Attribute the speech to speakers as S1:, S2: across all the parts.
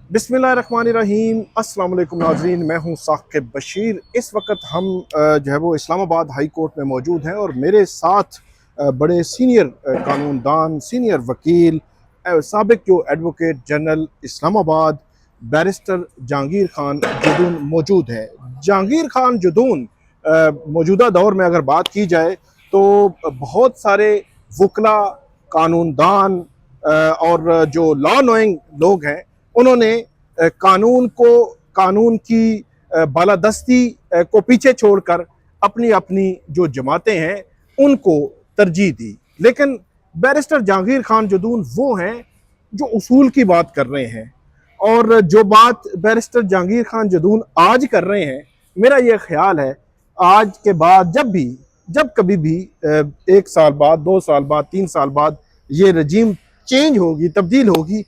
S1: बिस्मिल्लाहिर्रहमानिर्रहीम। अस्सलाम वालेकुम नाज़रीन, मैं हूं साकिब बशीर। इस वक्त हम जो है वो इस्लामाबाद हाई कोर्ट में मौजूद हैं और मेरे साथ बड़े सीनियर कानूनदान, सीनियर वकील, साबिक जो advocate general Islamabad barrister Jahangir Khan जुदून मौजूद हैं। जहांगीर खान जुदून मौजूदा दौर में अगर बात की जाए तो बहुत सारे वकला, कानूनदान और जो लॉ नोइंग लोग हैं, उन्होंने कानून की बालादस्ती को पीछे छोड़कर अपनी अपनी जो जमातें हैं उनको तरजीह दी। लेकिन बैरिस्टर जहांगीर खान जुदून वो हैं जो उसूल की बात कर रहे हैं, और जो बात बैरिस्टर जहांगीर खान जुदून आज कर रहे हैं, मेरा ये ख्याल है आज के बाद जब कभी भी 1 साल बाद, 2 साल बाद, 3 साल बाद ये रजीम चेंज होगी, तब्दील होगी,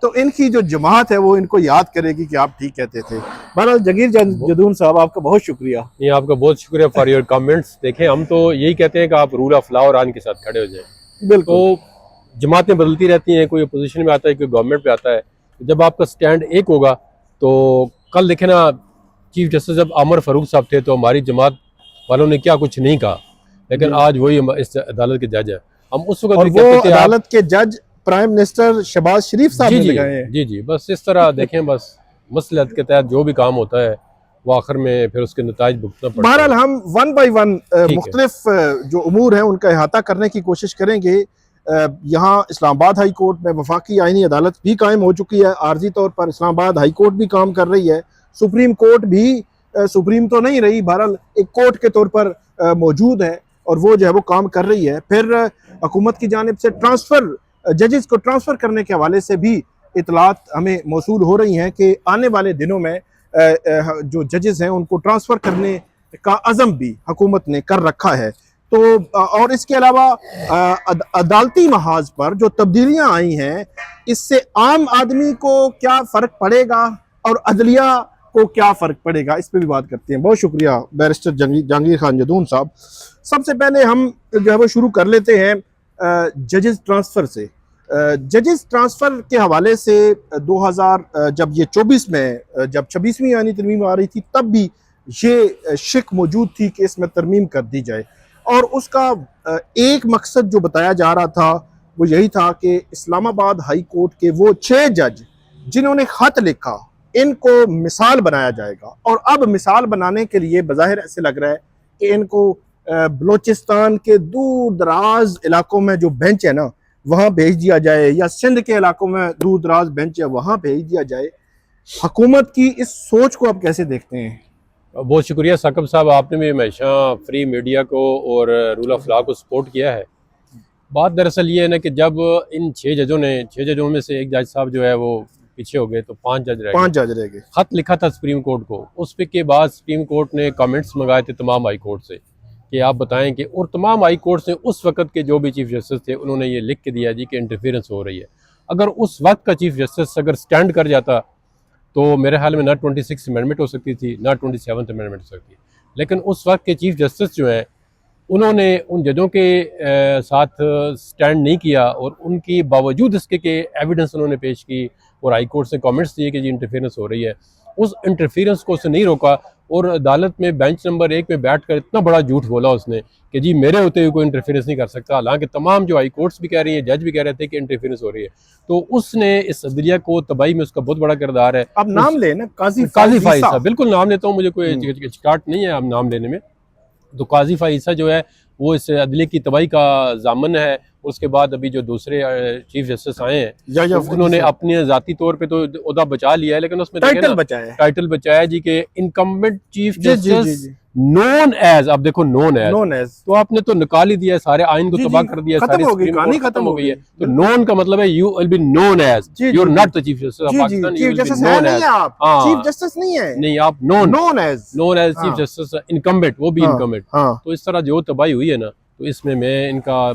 S1: तो इनकी जो जमात है वो इनको याद करेगी कि आप ठीक कहते थे। बहरहाल जहांगीर जुदून साहब, आपका बहुत शुक्रिया।
S2: नहीं, आपका बहुत शुक्रिया फॉर योर कमेंट्स। देखें, हम तो यही कहते हैं कि आप रूल ऑफ लॉ और आइन के साथ खड़े हो जाएं।
S1: बिल्कुल।
S2: तो जमातें बदलती रहती हैं, कोई अपोजिशन में आता है, कोई गवर्नमेंट पे आता है। जब आपका स्टैंड एक होगा तो कल देखे ना, चीफ जस्टिस जब अमर फारूक साहब थे तो हमारी जमात वालों ने क्या कुछ नहीं कहा, लेकिन आज वही इस अदालत के जज है। हम उस वक्त
S1: और वो अदालत के जज प्राइम मिनिस्टर शहबाज शरीफ साहब ने लगाए हैं।
S2: जी, बस इस तरह देखें, बस मसलहत के तहत जो भी काम होता है वो आखिर में फिर उसके नताइज भुगतना पड़ता है।
S1: बहरहाल हम वन बाई वन मुख्तलिफ जो उमूर हैं उनका अहाता करने की कोशिश करेंगे। यहाँ इस्लामाबाद हाई कोर्ट में वफाकी आइनी अदालत भी कायम हो चुकी है। आर्जी तौर पर इस्लामाबाद हाई कोर्ट भी काम कर रही है। सुप्रीम कोर्ट भी सुप्रीम तो नहीं रही, बहरहाल एक कोर्ट के तौर पर मौजूद है और वो जो है वो काम कर रही है। फिर हुकूमत की जानिब से ट्रांसफ़र, जजेस को ट्रांसफ़र करने के हवाले से भी इतलात हमें मौसूल हो रही हैं कि आने वाले दिनों में जो जजेस हैं उनको ट्रांसफ़र करने का अज़म भी हुकूमत ने कर रखा है। तो और इसके अलावा अदालती महाज पर जो तब्दीलियां आई हैं, इससे आम आदमी को क्या फ़र्क पड़ेगा और अदलिया को क्या फ़र्क पड़ेगा, इस पर भी बात करते हैं। बहुत शुक्रिया बैरिस्टर जहांगीर खान जुदून साहब। सबसे पहले हम जो है वो शुरू कर लेते हैं जजेस ट्रांसफ़र से। जजेस ट्रांसफ़र के हवाले से 2000 जब ये 24 में जब 26वीं यानी तरमीम आ रही थी, तब भी ये शिक मौजूद थी कि इसमें तरमीम कर दी जाए, और उसका एक मकसद जो बताया जा रहा था वो यही था कि इस्लामाबाद हाई कोर्ट के वो 6 जज जिन्होंने ख़त लिखा, इनको मिसाल बनाया जाएगा। और अब मिसाल बनाने के लिए बज़ाहिर ऐसे लग रहा है कि इनको बलोचिस्तान के दूर दराज इलाकों में जो बेंच है ना, वहाँ भेज दिया जाए, या सिंध के इलाकों में दूर दराज बेंच है वहाँ भेज दिया जाए। हुकूमत की इस सोच को आप कैसे देखते हैं?
S2: बहुत शुक्रिया साकिब साहब, आपने भी हमेशा फ्री मीडिया को और रूल ऑफ लॉ को सपोर्ट किया है। बात दरअसल ये है ना कि जब इन 6 जजों में से एक जज साहब जो है वो पीछे हो गए तो 5 जज रह गए। खत लिखा था सुप्रीम कोर्ट को, उस पे के बाद सुप्रीम कोर्ट ने कमेंट्स मंगाए थे तमाम हाई कोर्ट से कि आप बताएं कि, और तमाम हाई कोर्ट ने उस वक्त के जो भी चीफ जस्टिस थे उन्होंने ये लिख के दिया जी कि इंटरफेरेंस हो रही है। अगर उस वक्त का चीफ जस्टिस अगर स्टैंड कर जाता तो मेरे ख्याल में ना 26 अमेंडमेंट हो सकती थी, ना 27th अमेंडमेंट हो सकती। लेकिन उस वक्त के चीफ जस्टिस जो हैं उन्होंने उन जजों के साथ स्टैंड नहीं किया, और उनकी बावजूद इसके कि एविडेंस उन्होंने पेश की और हाई कोर्ट से कमेंट्स दिए कि जी इंटरफेरेंस हो रही है, उस इंटरफेरेंस को उसने नहीं रोका। और अदालत में बेंच नंबर 1 में बैठकर इतना बड़ा झूठ बोला उसने कि जी मेरे होते हुए कोई इंटरफेरेंस नहीं कर सकता, हालांकि तमाम जो हाई कोर्ट्स भी कह रही हैं, जज भी कह रहे थे कि इंटरफेरेंस हो रही है। तो उसने इस अदलिया को तबाही में उसका बहुत बड़ा किरदार है।
S1: अब नाम ले ना, काजी
S2: फाइज साहब, बिल्कुल नाम लेता हूँ, मुझे कोई हिचकिचाहट नहीं है अब नाम लेने में। तो काजी फाइज जो है वो इस अदले की तबाही का जामन है। उसके बाद अभी जो दूसरे चीफ जस्टिस आए हैं तो उन्होंने अपने जाती तौर पे तो ओहदा बचा लिया है, लेकिन उसमें टाइटल बचाया जी के incumbent chief justice known as. अब देखो नोन एज तो आपने तो निकाल ही दिया है, सारे आइन को तबाह कर दिया, सारी कहानी खत्म हो गई है। तो नोन का मतलब है you will be known as, you are not the chief justice of Pakistan, you will be known as.
S1: Chief justice नहीं है,
S2: नहीं, आप known as chief justice incumbent, वो भी इनकम्बेंट। तो इस तरह जो तबाही हुई है ना, तो इसमें मैं इनका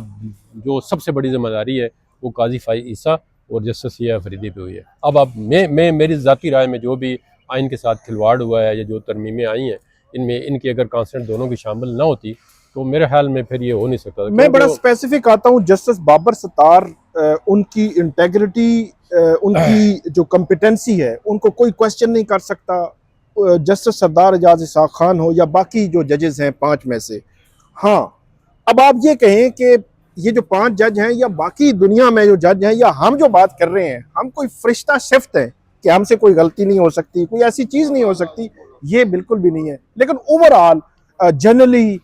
S2: जो सबसे बड़ी जिम्मेदारी है वो काजी फाइज ईसा और जस्टिस सिया अफरीदी पे हुई है। अब मैं मेरी ज़ाती राय में जो भी आइन के साथ खिलवाड़ हुआ है या जो तरमीमें आई हैं, इनमें इनकी अगर कंसेंट दोनों की शामिल ना होती तो मेरे ख्याल में फिर ये हो नहीं सकता।
S1: मैं बड़ा स्पेसिफिक आता हूँ, जस्टिस बाबर सत्तार, उनकी इंटेग्रिटी उनकी जो कॉम्पिटेंसी है उनको कोई क्वेश्चन नहीं कर सकता, जस्टिस सरदार एजाज इसाक खान हो या बाकी जो जजेस हैं 5 में से। हाँ, अब आप ये कहें कि ये जो 5 जज हैं या बाकी दुनिया में जो जज हैं या हम जो बात कर रहे हैं, हम कोई फरिश्ता शिफ्ट हैं कि हमसे कोई गलती नहीं हो सकती, कोई ऐसी चीज़ नहीं हो सकती, ये बिल्कुल भी नहीं है। लेकिन ओवरऑल जनरली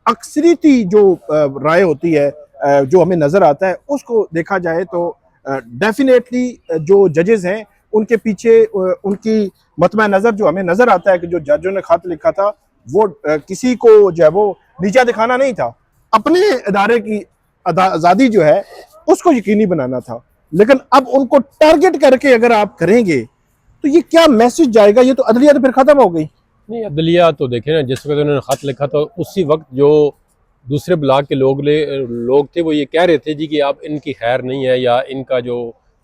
S1: अक्सरियती जो राय होती है, जो हमें नज़र आता है, उसको देखा जाए तो डेफिनेटली जो जजेस हैं उनके पीछे उनकी मतमा नज़र जो हमें नज़र आता है कि जो जजों ने खत लिखा था वो किसी को जो है वो नीचा दिखाना नहीं था, अपने इदारे की आज़ादी जो है उसको यकीनी बनाना था। लेकिन अब उनको टारगेट करके अगर आप करेंगे तो ये क्या मैसेज जाएगा? ये तो अदलिया तो फिर ख़त्म हो गई।
S2: नहीं, अदलिया तो देखें ना, जिस वक्त उन्होंने ख़त लिखा था उसी वक्त जो दूसरे ब्लॉक के लोग थे वो ये कह रहे थे जी कि आप इनकी खैर नहीं है या इनका जो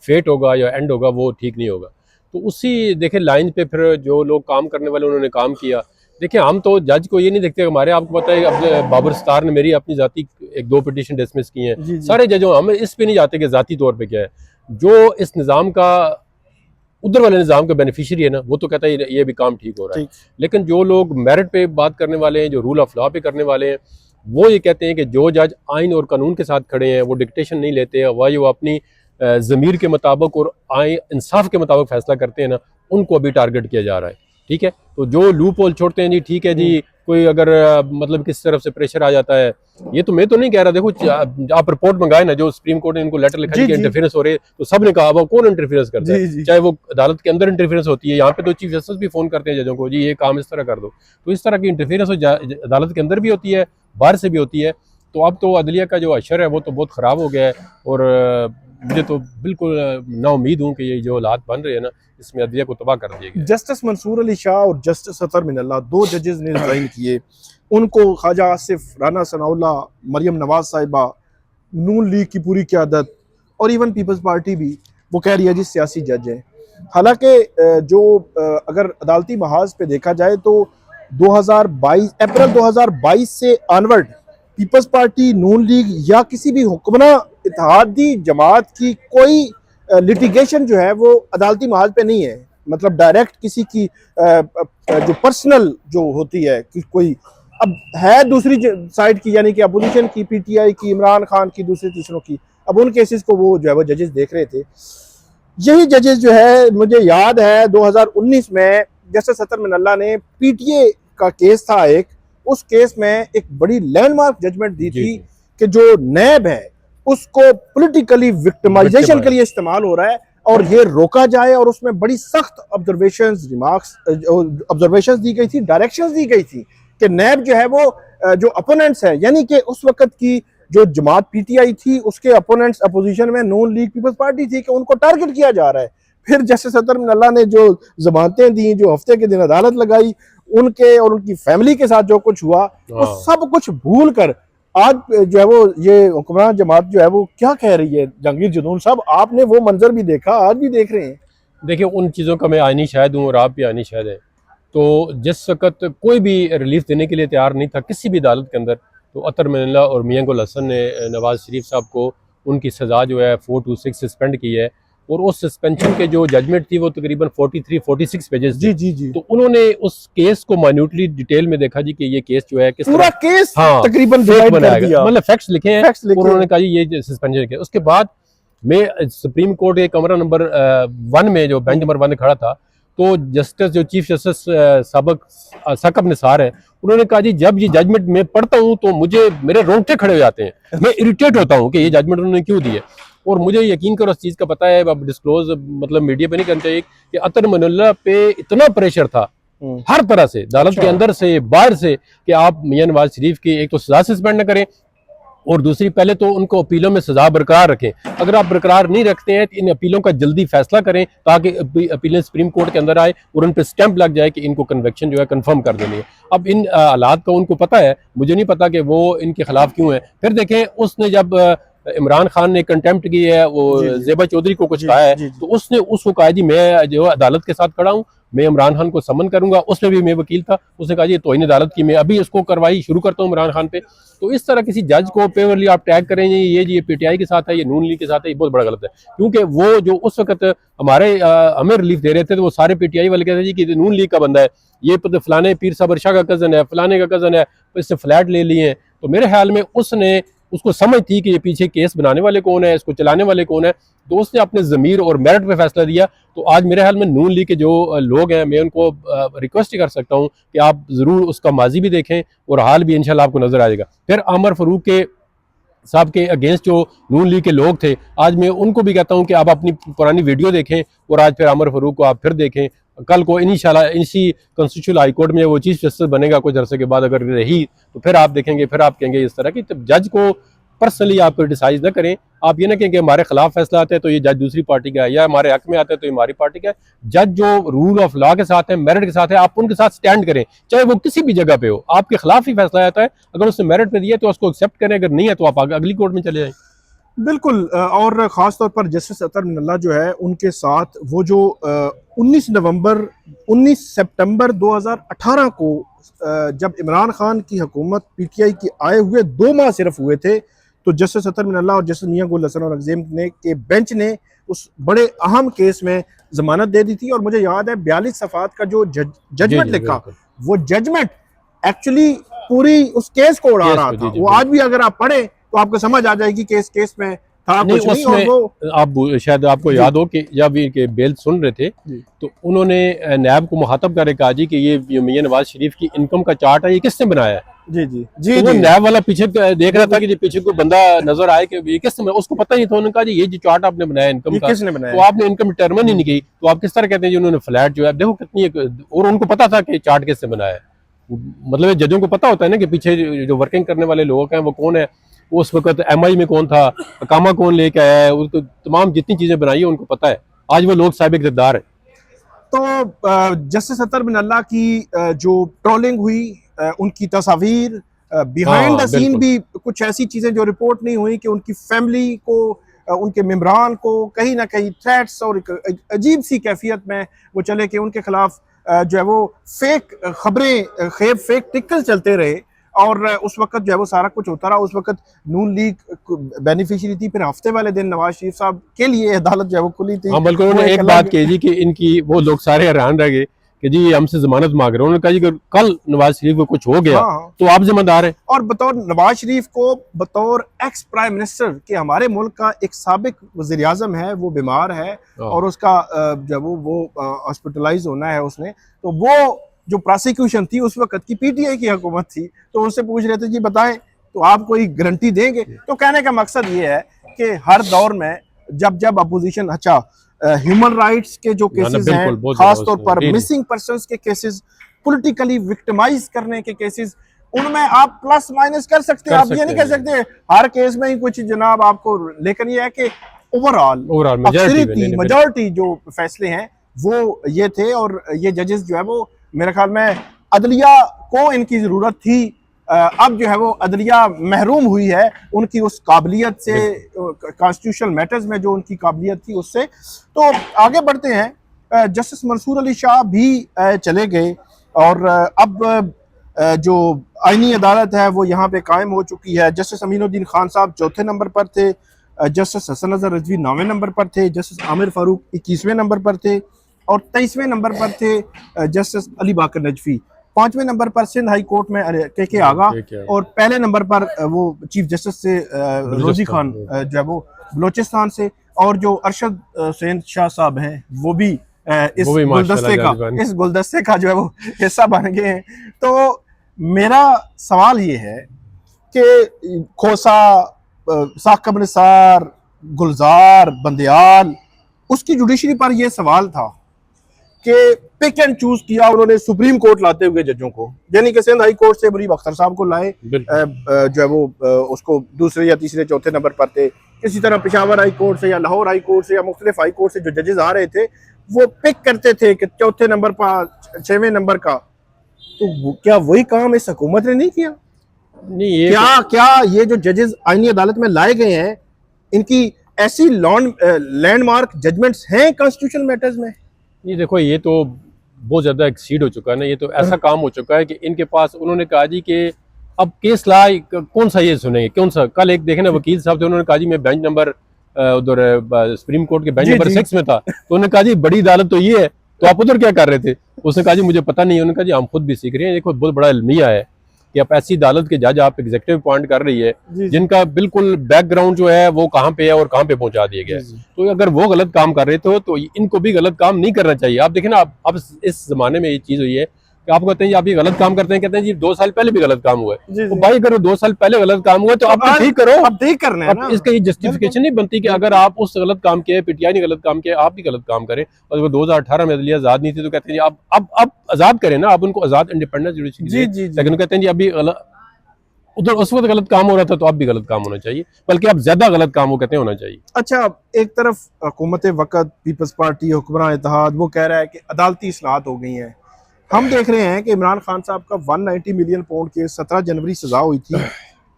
S2: फेट होगा या एंड होगा वो ठीक नहीं होगा। तो उसी देखें लाइन पे फिर जो लोग काम करने वाले उन्होंने काम किया। देखिए, हम तो जज को ये नहीं देखते, हमारे आपको पता है अब बाबर स्टार ने मेरी अपनी जाती 1-2 पिटीशन डिसमिस की हैं। सारे जजों हम इस पे नहीं जाते कि जाती तौर पे क्या है। जो इस निज़ाम का उधर वाले निज़ाम का बेनिफिशियरी है ना, वो तो कहता है ये भी काम ठीक हो रहा है। लेकिन जो लोग मेरिट पे बात करने वाले हैं, जो रूल ऑफ लॉ पे करने वाले हैं, वो ये कहते हैं कि जो जज आइन और कानून के साथ खड़े हैं वो डिक्टेशन नहीं लेते, वही वो अपनी ज़मीर के मुताबिक और आइन इंसाफ के मुताबिक फैसला करते हैं ना, उनको अभी टारगेट किया जा रहा है। ठीक है, तो जो लूप होल छोड़ते हैं जी, ठीक है जी, कोई अगर मतलब किस तरफ से प्रेशर आ जाता है, ये तो मैं तो नहीं कह रहा। देखो, आप रिपोर्ट मंगाए ना, जो सुप्रीम कोर्ट ने इनको लेटर लिखा कि इंटरफेरेंस हो रही है, तो सब ने कहा अब कौन इंटरफेरेंस करता है, चाहे वो अदालत के अंदर इंटरफेरेंस होती है। यहाँ पे तो चीफ जस्टिस भी फोन करते हैं जजों को, जी ये काम इस तरह कर दो। तो इस तरह की इंटरफेरेंस अदालत के अंदर भी होती है, बाहर से भी होती है। तो अब तो अदलिया का जो अशर है वो तो बहुत ख़राब हो गया है, और मुझे तो बिल्कुल ना उम्मीद हूँ कि ये जो हालात बन रहे हैं ना, इसमें अदलिया को तबाह कर दिया गया।
S1: जस्टिस मंसूर अली शाह और जस्टिस अतर मिनल्ला 2 जजेस ने रिजाइन किए। उनको ख्वाजा आसिफ, राना सनाउल्लाह, मरियम नवाज साहिबा, नून लीग की पूरी क़यादत और इवन पीपल्स पार्टी भी वो कह रही है जी सियासी जज है। हालांकि जो अगर अदालती महाज पे देखा जाए तो 2022 अप्रैल 2022 से ऑनवर्ड पीपल्स पार्टी, नून लीग या किसी भी हुक्मरान इत्तेहादी जमात की कोई लिटिगेशन जो है वो अदालती महाज पे नहीं है। मतलब डायरेक्ट किसी की जो पर्सनल जो होती है कि कोई अब है दूसरी साइड की, यानी कि अपोजिशन की, पीटीआई की, इमरान खान की, दूसरे तीसरों की, अब उन केसेस को वो जो है वो जजेस देख रहे थे। यही जजेस जो है, मुझे याद है 2019 में जस्टिस अतर मिनल्ला ने पीटीए का केस था एक, उस केस में एक बड़ी लैंडमार्क जजमेंट दी थी कि जो नैब है उसको पॉलिटिकली विक्टिमाइजेशन के लिए इस्तेमाल हो रहा है और ये रोका जाए। और उसमें बड़ी सख्त ऑब्जर्वेशंस, रिमार्क्स, ऑब्जर्वेशंस दी गई थी, डायरेक्शंस दी गई थी कि नैब जो है वो जो अपोनेंट्स है, यानी कि उस वक्त की जो जमात पीटीआई थी उसके अपोनेंट्स अपोजिशन में नून लीग, पीपल्स पार्टी थी, कि उनको टारगेट किया जा रहा है। फिर जस्टिस अतर मिनल्ला ने जो जमानतें दी, जो हफ्ते के दिन अदालत लगाई, उनके और उनकी फैमिली के साथ जो कुछ हुआ वो सब कुछ भूल कर आज जो है वो ये हुक्मरान जमात जो है वो क्या कह रही है। जहांगीर जदून साहब, आपने वो मंजर भी देखा, आज भी देख रहे हैं।
S2: देखिए, उन चीज़ों का मैं आईनी शाहिद हूँ और आप भी आईनी शाहिद हैं। तो जिस वक्त कोई भी रिलीफ देने के लिए तैयार नहीं था किसी भी अदालत के अंदर, तो अतर मिनल्ला और मियां गुल हसन ने नवाज शरीफ साहब को उनकी सज़ा जो है 426 सस्पेंड की है, और उस सस्पेंशन के जो जजमेंट थी वो तकरीबन 43-46 पेजेस थी।
S1: जी।
S2: तो उन्होंने उस केस को माइन्यूटली डिटेल में देखा जी कि ये केस जो है किस
S1: पूरा केस तकरीबन
S2: बनाया गया, मतलब फैक्ट्स लिखे हैं, उन्होंने कहा जी ये सस्पेंशन किया। उसके बाद मैं सुप्रीम कोर्ट के कमरा नंबर 1 में जो बेंच नंबर 1 खड़ा था, तो जस्टिस जो चीफ जस्टिस सबक सकब निसार है, उन्होंने कहा जी जब ये जजमेंट मैं पढ़ता हूँ तो मुझे मेरे रोंगटे खड़े हो जाते हैं, मैं इरिटेट होता हूँ कि ये जजमेंट उन्होंने क्यों दी है। और मुझे यकीन करो उस चीज़ का पता है, अब डिस्क्लोज मतलब मीडिया पे नहीं करना चाहिए, कि अतर मिनल्ला पे इतना प्रेशर था हर तरह से, अदालत के अंदर से बाहर से, कि आप मियां नवाज शरीफ की एक तो सजा सस्पेंड न करें, और दूसरी पहले तो उनको अपीलों में सजा बरकरार रखें। अगर आप बरकरार नहीं रखते हैं तो इन अपीलों का जल्दी फैसला करें ताकि अपीलें सुप्रीम कोर्ट के अंदर आए और उन पर स्टैंप लग जाए कि इनको कन्विक्शन जो है कंफर्म कर देनी है। अब इन हालात का उनको पता है, मुझे नहीं पता कि वो इनके खिलाफ क्यों है। फिर देखें, उसने जब इमरान खान ने कंटेम्प्ट की है, वो जेबा चौधरी को कुछ कहा है, तो उसने उसको कहा जी मैं जो अदालत के साथ खड़ा हूँ मैं इमरान खान को समन करूंगा। उसमें भी मैं वकील था, उसने कहा ये तौहीन अदालत की, मैं अभी इसको कार्रवाई शुरू करता हूँ इमरान खान पे। तो इस तरह किसी जज को पेवरली आप टैग करें ये PTI के साथ है, ये नून लीग के साथ है, ये बहुत बड़ा गलत है। क्योंकि वो जो उस वक्त हमें रिलीफ दे रहे थे तो वो सारे PTI वाले कहते जी कि नून लीग का बंदा है, ये फलाने पीर साबर शाह का कज़न है, फलाने का कज़न है, तो इससे फ्लैट ले लिए हैं। तो मेरे ख्याल में उसको समझ थी कि ये पीछे केस बनाने वाले कौन है, इसको चलाने वाले कौन है, तो उसने अपने ज़मीर और मेरिट पे फैसला दिया। तो आज मेरे ख्याल में नून लीग के जो लोग हैं, मैं उनको रिक्वेस्ट ही कर सकता हूँ कि आप ज़रूर उसका माजी भी देखें और हाल भी इंशाल्लाह आपको नज़र आ जाएगा। फिर आमर फारूक के साहब के अगेंस्ट जो नून लीग के लोग थे, आज मैं उनको भी कहता हूं कि आप अपनी पुरानी वीडियो देखें और आज फिर आमर फारूक को आप फिर देखें। कल को इंशाल्लाह इसी कॉन्स्टिट्यूशनल हाई कोर्ट में वो चीफ जस्टिस बनेगा कुछ अरसे के बाद, अगर रही तो फिर आप देखेंगे, फिर आप कहेंगे इस तरह की। तो जज को पर्सनली आप क्रिटिसाइज न करें। आप ये ना कहें कि हमारे खिलाफ फैसला आता है तो ये जज दूसरी पार्टी का है, या हमारे हक में आता है तो ये हमारी पार्टी का है। जज जो रूल ऑफ लॉ के साथ है, मेरिट के साथ है, आप उनके साथ स्टैंड करें, चाहे वो किसी भी जगह पे हो। आपके खिलाफ ही फैसला आता है, अगर उसने मेरिट पे दिया तो उसको एक्सेप्ट करें, अगर नहीं है तो आप अगली कोर्ट में चले जाएं।
S1: बिल्कुल। और ख़ास तौर पर जस्टिस अतर मिनल्ला जो है उनके साथ वो जो 19 सितंबर 2018 को जब इमरान खान की हुकूमत PTI की आए हुए 2 माह सिर्फ हुए थे, तो जस्टिस अतर मिनल्ला और जस्टिस मियां गुल हसन और अज़ीम ने के बेंच ने उस बड़े अहम केस में जमानत दे दी थी। और मुझे याद है 42 सफ़ात का जो जजमेंट लिखा, वो जजमेंट एक्चुअली पूरी उस केस को उड़ा रहा था। वो आज भी अगर आप पढ़े तो आपको समझ आ जाएगी कि इस केस में था कुछ नहीं। और वो
S2: आप शायद आपको याद हो कि जब ये बेल सुन रहे थे तो उन्होंने नैब को मुखातब करके कहा जी कि ये मियां नवाज शरीफ की इनकम का चार्ट है, ये किसने बनाया है?
S1: जी जी जी,
S2: तो वो नैब वाला पीछे देख रहा था कि पीछे कोई बंदा नजर आए कि ये किसने, उसको पता नहीं था। उन्होंने कहा जी ये जो चार्ट आपने बनाया इनकम का,
S1: किसने बनाया?
S2: तो आपने इनकम डिटरमिन ही नहीं की, तो आप किस तरह कहते हैं जी उन्होंने फ्लैट जो है देखो कितनी, और उनको पता था कि चार्ट किसने बनाया है। मतलब जजों को पता होता है ना कि पीछे जो वर्किंग करने वाले लोग हैं वो कौन है, उस वक्त MI में कौन था, अकामा कौन लेके आया है, उसको तमाम जितनी चीजें बनाई है उनको पता है। आज वो लोग साहिब इक़्तिदार है।
S1: तो जस्टिस अतर मिनल्ला की जो ट्रोलिंग हुई, उनकी तस्वीर बिहाइंड द सीन भी कुछ ऐसी चीजें जो रिपोर्ट नहीं हुई कि उनकी फैमिली को, उनके मेम्बरान को कहीं ना कहीं थ्रेट्स और अजीब सी कैफियत में वो चले कि उनके खिलाफ जो है वो फेक खबरें, फेक टिकल चलते रहे। और उस वक्त जो है वो सारा कुछ होता रहा। उस वक्त नून लीग बेनिफिशियरी थी। फिर हफ्ते वाले दिन नवाज शरीफ साहब के लिए अदालत जो है वो खुली थी।
S2: बल्कि उन्होंने एक बात कही जी कि इनकी, वो लोग सारे हैरान रह गए कि जी हमसे जमानत मांग रहे हैं। उन्होंने कहा जी कल नवाज शरीफ को कुछ हो गया तो आप जिम्मेदार हैं।
S1: और बतौर नवाज शरीफ को, बतौर एक्स प्राइम मिनिस्टर के हमारे मुल्क का एक साबिक वज़ीर आज़म है, वो बीमार है और उसका जब वो हॉस्पिटलाइज होना है उसने, तो वो जो प्रोसिक्यूशन थी उस वक्त की PTI की हुकूमत थी, तो उनसे पूछ रहे थे जी बताएं तो आप कोई गारंटी देंगे? तो कहने का मकसद ये है कि हर दौर में जब अपोजिशन, अच्छा ह्यूमन राइट्स के जो केसेस हैं, खास तौर पर मिसिंग पर्संस के केसेस, पॉलिटिकली विक्टिमाइज करने के केसेस, उनमें आप प्लस माइनस कर सकते हैं। आप ये नहीं कह सकते हर केस में ही कुछ जनाब आपको, लेकिन ये है कि ओवरऑल मेजॉरिटी जो फैसले हैं वो ये थे। और ये जजेस जो है वो मेरे ख्याल में अदलिया को इनकी ज़रूरत थी। अब जो है वो अदलिया महरूम हुई है उनकी उस काबिलियत से, कॉन्स्टिट्यूशनल मैटर्स में जो उनकी काबिलियत थी उससे। तो आगे बढ़ते हैं। जस्टिस मंसूर अली शाह भी चले गए और अब जो आईनी अदालत है वो यहाँ पे कायम हो चुकी है। जस्टिस अमीनुद्दीन खान साहब 4थे नंबर पर थे, जस्टिस हसन अजहर रिजवी 9वें नंबर पर थे, जस्टिस आमिर फारूक 21वें नंबर पर थे और 23वें नंबर पर थे जस्टिस अली बाकर नजफी। 5वें नंबर पर सिंध हाई कोर्ट में के आगा और पहले नंबर पर वो चीफ जस्टिस से रोजी खान जो है वो बलोचिस्तान से, और जो अरशद हुसैन शाह साहब हैं वो भी इस गुलदस्ते का जो है वो हिस्सा बन गए हैं। तो मेरा सवाल ये है कि खोसा, साकिब निसार, गुलजार, बंदियाल, उसकी जुडिशरी पर यह सवाल था कि पिक एंड चूज किया उन्होंने सुप्रीम कोर्ट लाते हुए जजों को, यानी कि सिंध हाई कोर्ट से मुनीब अख्तर साहब को लाए जो है वो उसको दूसरे या तीसरे चौथे नंबर पर थे। इसी तरह पेशावर हाई कोर्ट से या लाहौर हाई कोर्ट से या मुख्तलिफ हाई कोर्ट से जो जजेस आ रहे थे वो पिक करते थे कि चौथे नंबर पर, 6वें नंबर का। तो क्या वही काम इस हुकूमत ने नहीं किया? नहीं, ये क्या ये जो जजेस आईनी अदालत में लाए गए हैं इनकी ऐसी लैंडमार्क जजमेंट्स हैं कॉन्स्टिट्यूशनल मैटर्स में?
S2: ये देखो, ये तो बहुत ज़्यादा एक्सीड हो चुका है ना, ये तो ऐसा काम हो चुका है कि इनके पास उन्होंने कहा जी कि अब केस लाए कौन सा ये सुनेंगे, कौन सा। कल एक देखे ना वकील साहब थे, उन्होंने कहा जी मैं बेंच नंबर उधर सुप्रीम कोर्ट के बेंच
S1: जी,
S2: नंबर
S1: जी।
S2: 6 में था, तो उन्होंने कहा जी बड़ी अदालत तो ये है, तो आप उधर क्या कर रहे थे। उसने कहा जी मुझे पता नहीं है। उन्होंने कहा जी हम खुद भी सीख रहे हैं, देखो बहुत बड़ा अलमिया है कि आप ऐसी अदालत के जज आप एग्जीक्यूटिव अपॉइंट कर रही है
S1: जी, जी।
S2: जिनका बिल्कुल बैकग्राउंड जो है वो कहाँ पे है और कहाँ पे पहुंचा दिया गया है।
S1: जी, जी।
S2: तो अगर वो गलत काम कर रहे थे तो इनको भी गलत काम नहीं करना चाहिए। आप देखें ना, अब इस जमाने में ये चीज हुई है कि आप कहते हैं जी आप ये गलत काम करते हैं, कहते हैं जी 2 साल पहले भी गलत काम हुआ है।
S1: जी,
S2: तो
S1: जी।
S2: भाई अगर 2 साल पहले गलत काम हुआ तो अब तो ठीक करो।
S1: अब ठीक करना है
S2: अब
S1: ना।
S2: इसका ये जस्टिफिकेशन नहीं बनती कि अगर आप उस गलत काम किए, पीटीआई ने गलत काम किया, आप भी गलत काम करें। और अगर 2018 में अदलिया आजाद नहीं थी तो कहते हैं जी अब आजाद करें ना, आप उनको आजाद इंडिपेंडेंट जुडिशरी
S1: जी,
S2: दें।
S1: जी, जी।
S2: लेकिन कहते हैं जी अभी उधर उस वक्त गलत काम हो रहा था तो अब भी गलत काम होना चाहिए, बल्कि अब ज्यादा गलत काम वो कहते हैं होना चाहिए।
S1: अच्छा, एक तरफ हुकूमत वक़्त, पीपल्स पार्टी, हुक्मरान इत्तेहाद वो कह रहा है कि अदालती इस्लाहत हो गई हैं। हम देख रहे हैं कि इमरान खान साहब का 190 मिलियन पाउंड केस 17 जनवरी सजा हुई थी,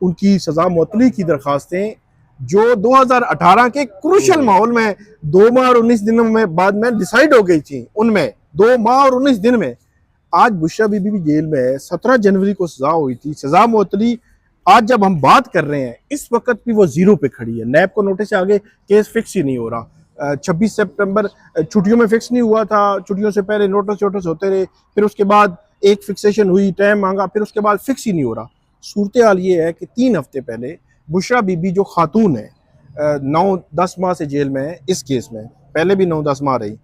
S1: उनकी सजा मुअत्तली की दरखास्तें जो 2018 के क्रूशल माहौल में 2 माह और 19 दिनों में बाद में डिसाइड हो गई थी, उनमें 2 माह और 19 दिन में। आज बुशरा बीबी भी जेल में है, 17 जनवरी को सजा हुई थी, सजा मुअत्तली। आज जब हम बात कर रहे हैं इस वक्त भी वो जीरो पे खड़ी है, नैब को नोटिस से आगे केस फिक्स ही नहीं हो रहा। 26 सितंबर छुट्टियों में फिक्स नहीं हुआ था, छुट्टियों से पहले नोटिस होते रहे, फिर उसके बाद एक फिक्सेशन हुई, टाइम मांगा, फिर उसके बाद फिक्स ही नहीं हो रहा। सूरत हाल ये है कि 3 हफ्ते पहले बुशरा बीबी जो खातून है 9-10 माह से जेल में है इस केस में, पहले भी 9-10 माह रही,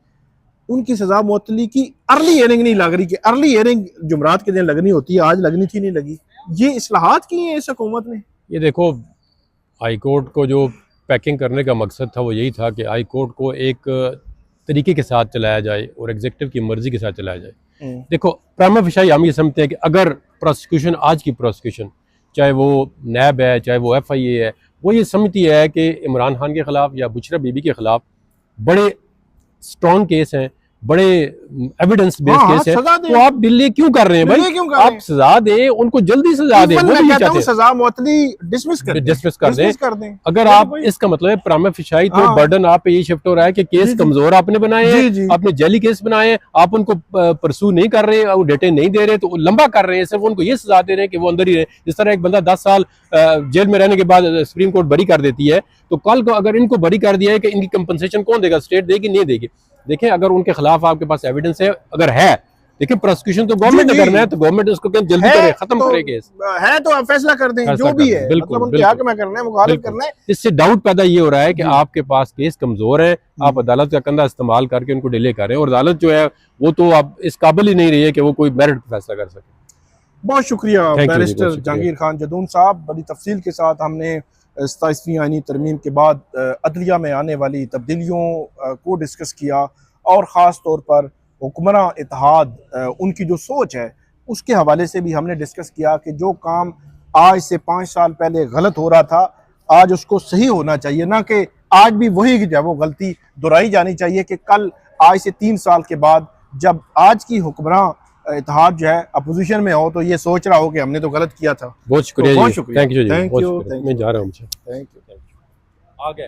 S1: उनकी सजा मुअत्तली की अर्ली हियरिंग नहीं लग रही कि अर्ली हियरिंग जुमरात के दिन लगनी होती है, आज लगनी थी नहीं लगी। ये इस्लाहात की है इस हुकूमत ने।
S2: ये देखो, हाई कोर्ट को जो पैकिंग करने का मकसद था वो यही था कि हाई कोर्ट को एक तरीके के साथ चलाया जाए और एग्जीक्यूटिव की मर्जी के साथ चलाया जाए। देखो, प्राइमा फेशी हम ये समझते हैं कि अगर प्रोसिक्यूशन, आज की प्रोसिक्यूशन, चाहे वो नैब है चाहे वो FIA है, वो ये समझती है कि इमरान खान के खिलाफ या बुशरा बीबी के खिलाफ बड़े स्ट्रॉन्ग केस हैं, बड़े एविडेंस बेस्ड
S1: हाँ,
S2: केस है,
S1: सजा दें।
S2: तो आप डिले क्यों कर रहे हैं भाई?
S1: डिले क्यों कर रहे
S2: आप
S1: हैं?
S2: सजा दें, उनको जल्दी सजा दें, वो
S1: मैं
S2: भी
S1: कहता
S2: चाहते
S1: हूं
S2: हैं
S1: सजा मुअत्तली डिसमिस कर दें,
S2: डिसमिस कर दें।
S1: डिसमिस कर दें।
S2: अगर
S1: ये तो
S2: आप
S1: कोई-
S2: इसका मतलब है प्राइमा फेशी, तो
S1: हाँ।
S2: बर्डन आप पे ये शिफ्ट हो रहा है कि केस
S1: जी, जी।
S2: कमजोर आपने बनाए
S1: जी,
S2: हैं,
S1: जी।
S2: आपने जाली केस बनाए हैं, आप उनको परसू नहीं कर रहे, वो डेटे नहीं दे रहे, तो लंबा कर रहे हैं, सिर्फ उनको ये सजा दे रहे हैं कि वो अंदर ही रहे। जिस तरह एक बंदा 10 साल जेल में रहने के बाद सुप्रीम कोर्ट बरी कर देती है, तो कल को अगर इनको बरी कर दिया है कि इनकी कंपनसेशन कौन देगा, स्टेट देगी नहीं देगी। देखें, अगर उनके खिलाफ आपके पास एविडेंस है, अगर है, देखिए प्रोसिक्यूशन तो गवर्नमेंट
S1: जी,
S2: ने
S1: जी।
S2: करना है, तो गवर्नमेंट उसको जल्दी करे, खत्म करे केस।
S1: है तो आप फैसला कर दें,
S2: फैसला
S1: जो भी
S2: कर दें,
S1: है,
S2: बिल्कुल,
S1: मतलब उनके
S2: बिल्कुल।
S1: हक में करना है, मुखालिफ
S2: बिल्कुल।
S1: करना है।
S2: इससे डाउट पैदा ये हो रहा है कि
S1: जी।
S2: आपके पास केस कमजोर है, आप अदालत का कंधा इस्तेमाल करके उनको डिले कर रहे हैं, और अदालत जो है वो तो अब इस काबिल ही नहीं रही है कि वो कोई मेरिट पे फैसला कर सके।
S1: बहुत शुक्रिया
S2: Thank you जी,
S1: बैरिस्टर
S2: बहुत शुक्रिया।
S1: जहांगीर खान जदून साहब, बड़ी तफसील के साथ हमने 27वीं आईनी तरमीम के बाद अदलिया में आने वाली तब्दीलियों को डिस्कस किया, और ख़ास तौर पर हुक्मरान इत्तेहाद उनकी जो सोच है उसके हवाले से भी हमने डिस्कस किया कि जो काम आज से 5 साल पहले गलत हो रहा था, आज उसको सही होना चाहिए, ना कि आज भी वही जो है वो गलती दोहराई जानी चाहिए कि कल आज से 3 साल के बाद जब आज की हुक्मरान इत्तेहाद जो है अपोजिशन में हो तो ये सोच रहा हो कि हमने तो गलत किया था।
S2: बहुत शुक्रिया
S1: तो बहुत
S2: जी,
S1: शुक्रिया।
S2: थैंक यू जी,
S1: Thank
S2: बहुत
S1: you,
S2: शुक्रिया।
S1: thank
S2: मैं जा रहा हूँ।
S1: Thank you.
S2: आ गए।